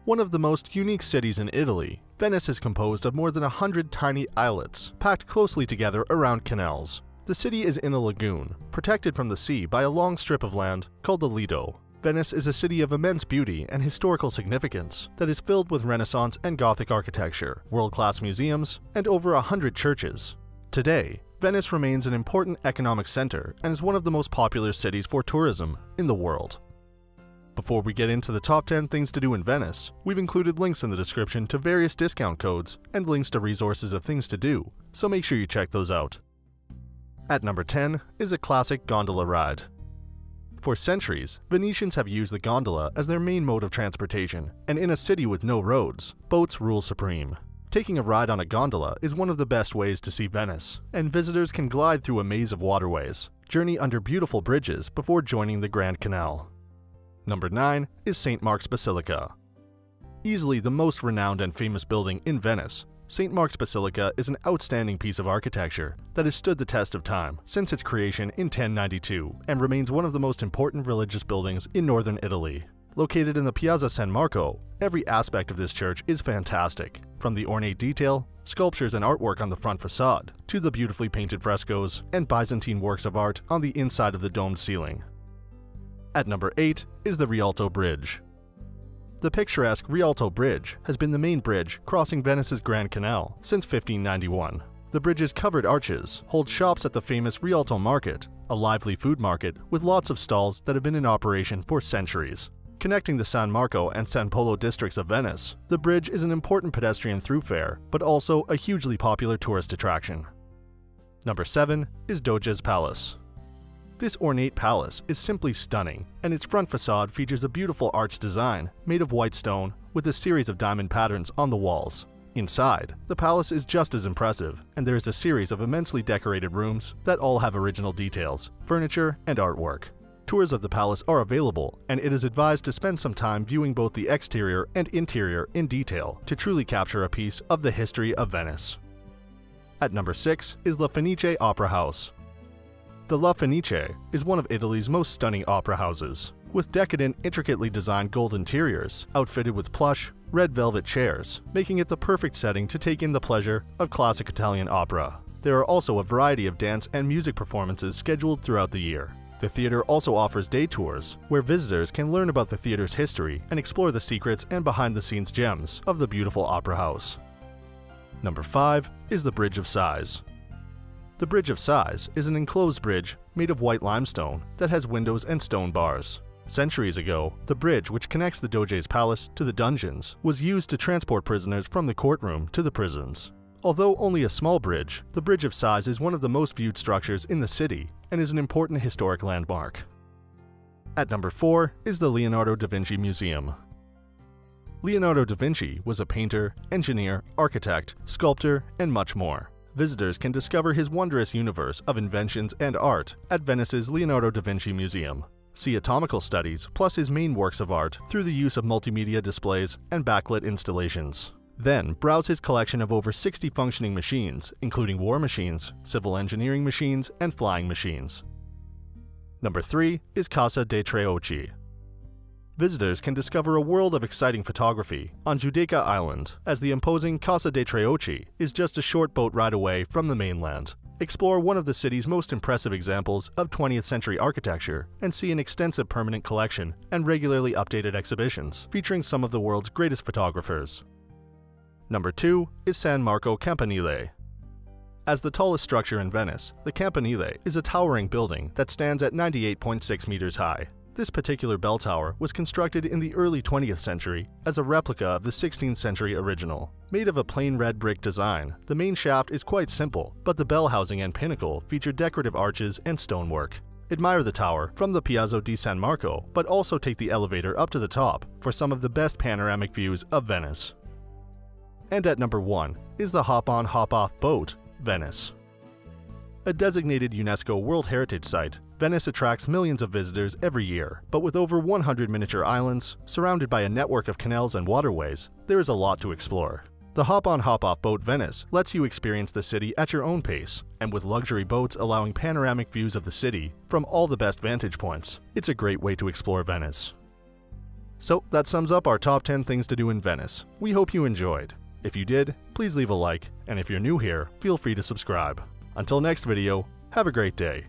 One of the most unique cities in Italy, Venice is composed of more than 100 tiny islets, packed closely together around canals. The city is in a lagoon, protected from the sea by a long strip of land called the Lido. Venice is a city of immense beauty and historical significance that is filled with Renaissance and Gothic architecture, world-class museums, and over 100 churches. Today, Venice remains an important economic center and is one of the most popular cities for tourism in the world. Before we get into the top 10 things to do in Venice, we've included links in the description to various discount codes and links to resources of things to do, so make sure you check those out. At number 10 is a classic gondola ride. For centuries, Venetians have used the gondola as their main mode of transportation, and in a city with no roads, boats rule supreme. Taking a ride on a gondola is one of the best ways to see Venice, and visitors can glide through a maze of waterways, journey under beautiful bridges before joining the Grand Canal. Number 9 is St. Mark's Basilica. Easily the most renowned and famous building in Venice, St. Mark's Basilica is an outstanding piece of architecture that has stood the test of time since its creation in 1092 and remains one of the most important religious buildings in northern Italy. Located in the Piazza San Marco, every aspect of this church is fantastic, from the ornate detail, sculptures and artwork on the front facade, to the beautifully painted frescoes and Byzantine works of art on the inside of the domed ceiling. At number 8 is the Rialto Bridge. The picturesque Rialto Bridge has been the main bridge crossing Venice's Grand Canal since 1591. The bridge's covered arches hold shops at the famous Rialto Market, a lively food market with lots of stalls that have been in operation for centuries. Connecting the San Marco and San Polo districts of Venice, the bridge is an important pedestrian thoroughfare, but also a hugely popular tourist attraction. Number 7 is DOGE'S Palace. This ornate palace is simply stunning, and its front facade features a beautiful arched design made of white stone with a series of diamond patterns on the walls. Inside, the palace is just as impressive, and there is a series of immensely decorated rooms that all have original details, furniture, and artwork. Tours of the palace are available, and it is advised to spend some time viewing both the exterior and interior in detail to truly capture a piece of the history of Venice. At number 6 is La Fenice Opera House. The La Fenice is one of Italy's most stunning opera houses, with decadent, intricately designed gold interiors outfitted with plush, red velvet chairs, making it the perfect setting to take in the pleasure of classic Italian opera. There are also a variety of dance and music performances scheduled throughout the year. The theater also offers day tours, where visitors can learn about the theater's history and explore the secrets and behind-the-scenes gems of the beautiful opera house. Number 5 is the Bridge of Sighs. The Bridge of Sighs is an enclosed bridge made of white limestone that has windows and stone bars. Centuries ago, the bridge which connects the Doge's palace to the dungeons was used to transport prisoners from the courtroom to the prisons. Although only a small bridge, the Bridge of Sighs is one of the most viewed structures in the city and is an important historic landmark. At number 4 is the Leonardo da Vinci Museum. Leonardo da Vinci was a painter, engineer, architect, sculptor, and much more. Visitors can discover his wondrous universe of inventions and art at Venice's Leonardo da Vinci Museum. See anatomical studies plus his main works of art through the use of multimedia displays and backlit installations. Then browse his collection of over 60 functioning machines, including war machines, civil engineering machines, and flying machines. Number 3 is Casa dei Treucci. Visitors can discover a world of exciting photography on Giudecca Island, as the imposing Casa dei Treucci is just a short boat ride away from the mainland. Explore one of the city's most impressive examples of 20th century architecture and see an extensive permanent collection and regularly updated exhibitions featuring some of the world's greatest photographers. Number 2 is San Marco Campanile. As the tallest structure in Venice, the Campanile is a towering building that stands at 98.6 meters high. This particular bell tower was constructed in the early 20th century as a replica of the 16th century original. Made of a plain red brick design, the main shaft is quite simple, but the bell housing and pinnacle feature decorative arches and stonework. Admire the tower from the Piazza di San Marco, but also take the elevator up to the top for some of the best panoramic views of Venice. And at number 1 is the hop-on hop-off boat, Venice. A designated UNESCO World Heritage Site, Venice attracts millions of visitors every year, but with over 100 miniature islands, surrounded by a network of canals and waterways, there is a lot to explore. The hop-on hop-off boat Venice lets you experience the city at your own pace, and with luxury boats allowing panoramic views of the city from all the best vantage points, it's a great way to explore Venice. So that sums up our top 10 things to do in Venice. We hope you enjoyed. If you did, please leave a like, and if you're new here, feel free to subscribe. Until next video, have a great day.